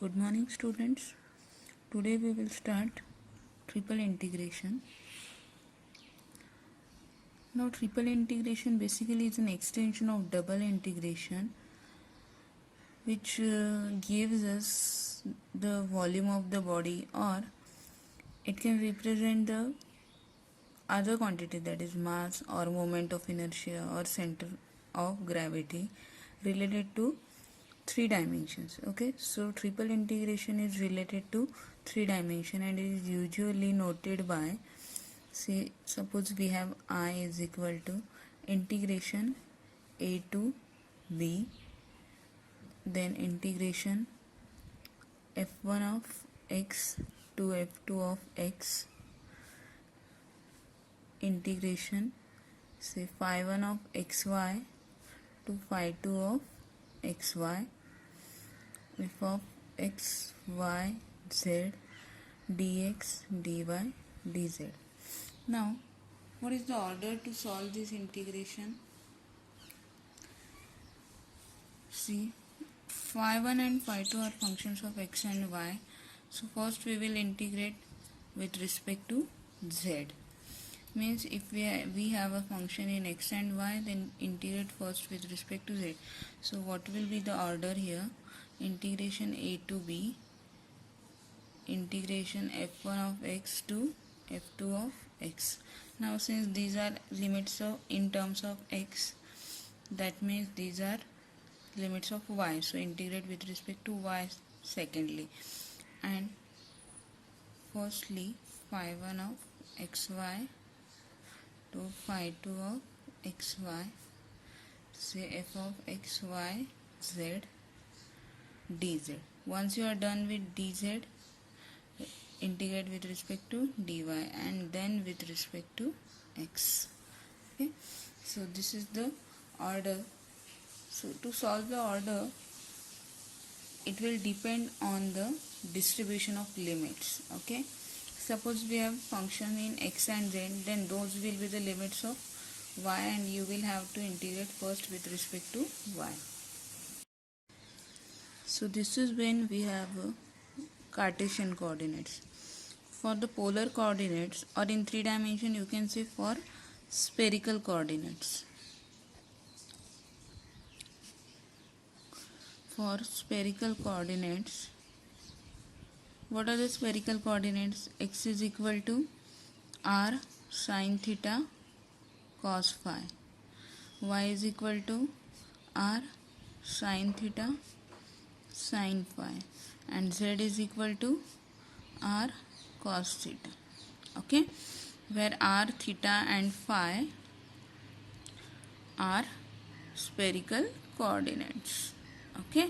Good morning, students. Today we will start triple integration. Now, triple integration basically is an extension of double integration, which gives us the volume of the body, or it can represent the other quantity, that is mass or moment of inertia or center of gravity, related to three dimensions. Okay, so triple integration is related to three dimension and it is usually noted by, say, suppose we have I is equal to integration a to b, then integration f1 of x to f2 of x, integration say phi1 of xy to phi2 of xy, f of x, y, z, dx, dy, dz. Now, what is the order to solve this integration? See, phi1 and phi2 are functions of x and y. So first we will integrate with respect to z. Means if we have a function in x and y, then integrate first with respect to z. So what will be the order here? Integration a to b, integration f1 of x to f2 of x. Now since these are limits of in terms of x, that means these are limits of y, so integrate with respect to y secondly, and firstly phi1 of xy to phi2 of xy, say f of xy z dz. Once you are done with dz, integrate with respect to dy and then with respect to x. Okay, so this is the order. So to solve the order, it will depend on the distribution of limits. Okay, suppose we have function in x and z, then those will be the limits of y and you will have to integrate first with respect to y. So this is when we have Cartesian coordinates. For the polar coordinates, or in three dimension, you can say for spherical coordinates. For spherical coordinates, what are the spherical coordinates? X is equal to r sine theta cos phi, y is equal to r sine theta sin phi, and z is equal to r cos theta. Okay, where r, theta and phi are spherical coordinates. Okay,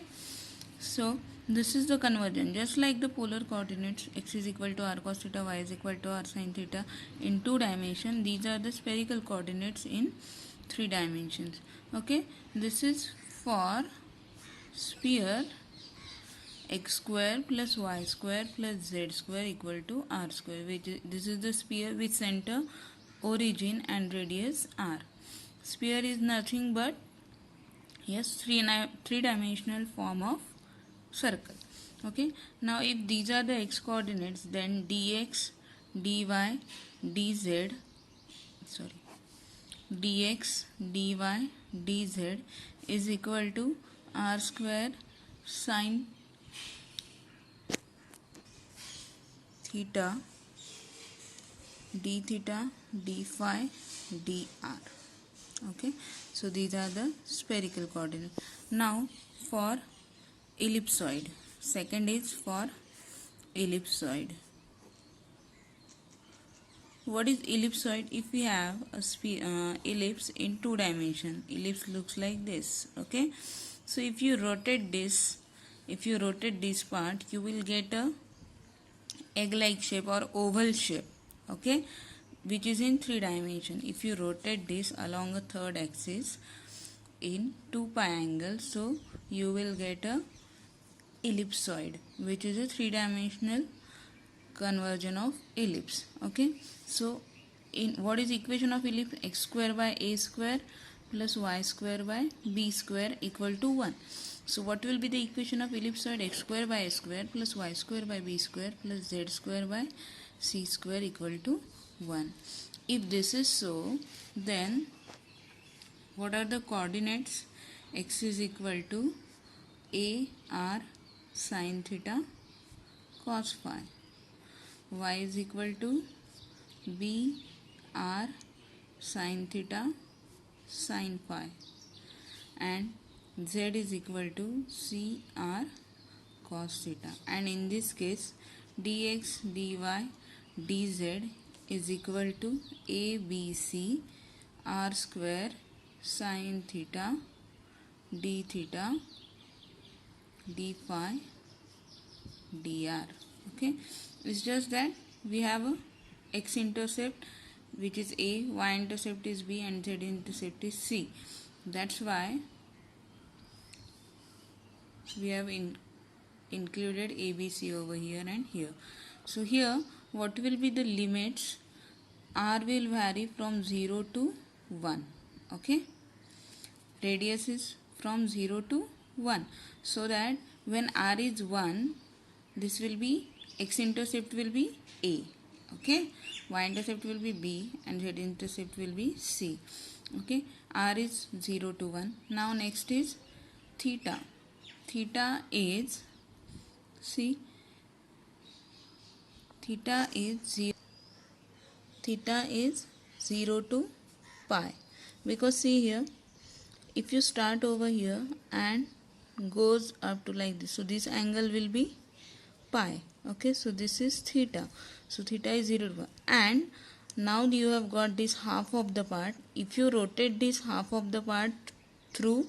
so this is the conversion. Just like the polar coordinates, x is equal to r cos theta, y is equal to r sin theta in 2 dimensions, these are the spherical coordinates in 3 dimensions. Okay, this is for sphere x square plus y square plus z square equal to r square, which is, this is the sphere with center, origin and radius r. Sphere is nothing but, yes, three-dimensional form of circle. Okay, now if these are the x coordinates, then dx, dy, dz, dx, dy, dz is equal to r square sine theta d theta d phi dr. Okay, so these are the spherical coordinates. Now for ellipsoid, second is for ellipsoid. What is ellipsoid? If we have a ellipse in 2 dimension, ellipse looks like this. Okay, so if you rotate this part, you will get a egg-like shape or oval shape. Okay, which is in 3 dimension. If you rotate this along a third axis in 2 pi angle, so you will get a ellipsoid, which is a 3-dimensional conversion of ellipse. Okay, so in what is equation of ellipse? X square by a square plus y square by b square equal to 1. So what will be the equation of ellipsoid? X square by a square plus y square by b square plus z square by c square equal to 1. If this is so, then what are the coordinates? X is equal to a r sin theta cos phi. Y is equal to b r sin theta sin phi. And z is equal to c r cos theta. And in this case, dx, dy, dz is equal to abc r square sin theta d theta d phi dr. Okay, it's just that we have a x intercept which is a, y intercept is b, and z intercept is c. That's why we have included ABC over here and here. So here what will be the limits? R will vary from 0 to 1. Okay, radius is from 0 to 1, so that when R is 1, this will be x intercept will be A. Okay, y intercept will be B, and z intercept will be C. Okay, R is 0 to 1. Now next is theta. Theta is, see, theta is 0 to pi, because see here, if you start over here and goes up to like this, so this angle will be pi. Okay, so this is theta. So theta is 0 to 1. And now you have got this half of the part. If you rotate this half of the part through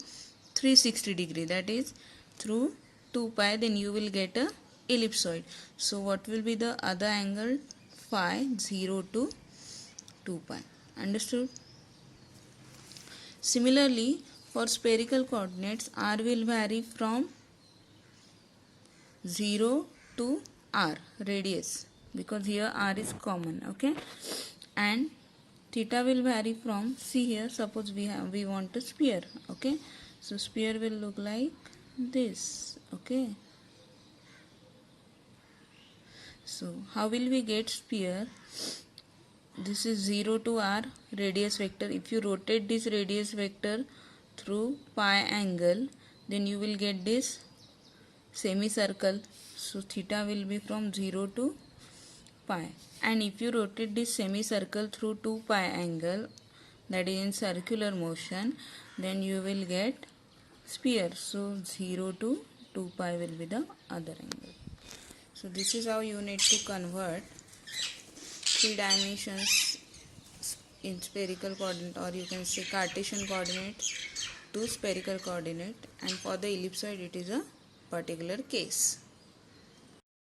360 degree, that is through 2 pi, then you will get a ellipsoid. So what will be the other angle? Phi 0 to 2 pi. Understood? Similarly, for spherical coordinates, r will vary from 0 to r, radius, because here r is common. Okay, and theta will vary from, see here, suppose we want a sphere. Okay, so sphere will look like this. Okay, so how will we get sphere? This is 0 to r radius vector. If you rotate this radius vector through pi angle, then you will get this semicircle. So theta will be from 0 to pi. And if you rotate this semicircle through 2 pi angle, that is in circular motion, then you will get sphere. So 0 to 2 pi will be the other angle. So this is how you need to convert 3 dimensions in spherical coordinate, or you can say Cartesian coordinate, to spherical coordinate. And for the ellipsoid, it is a particular case.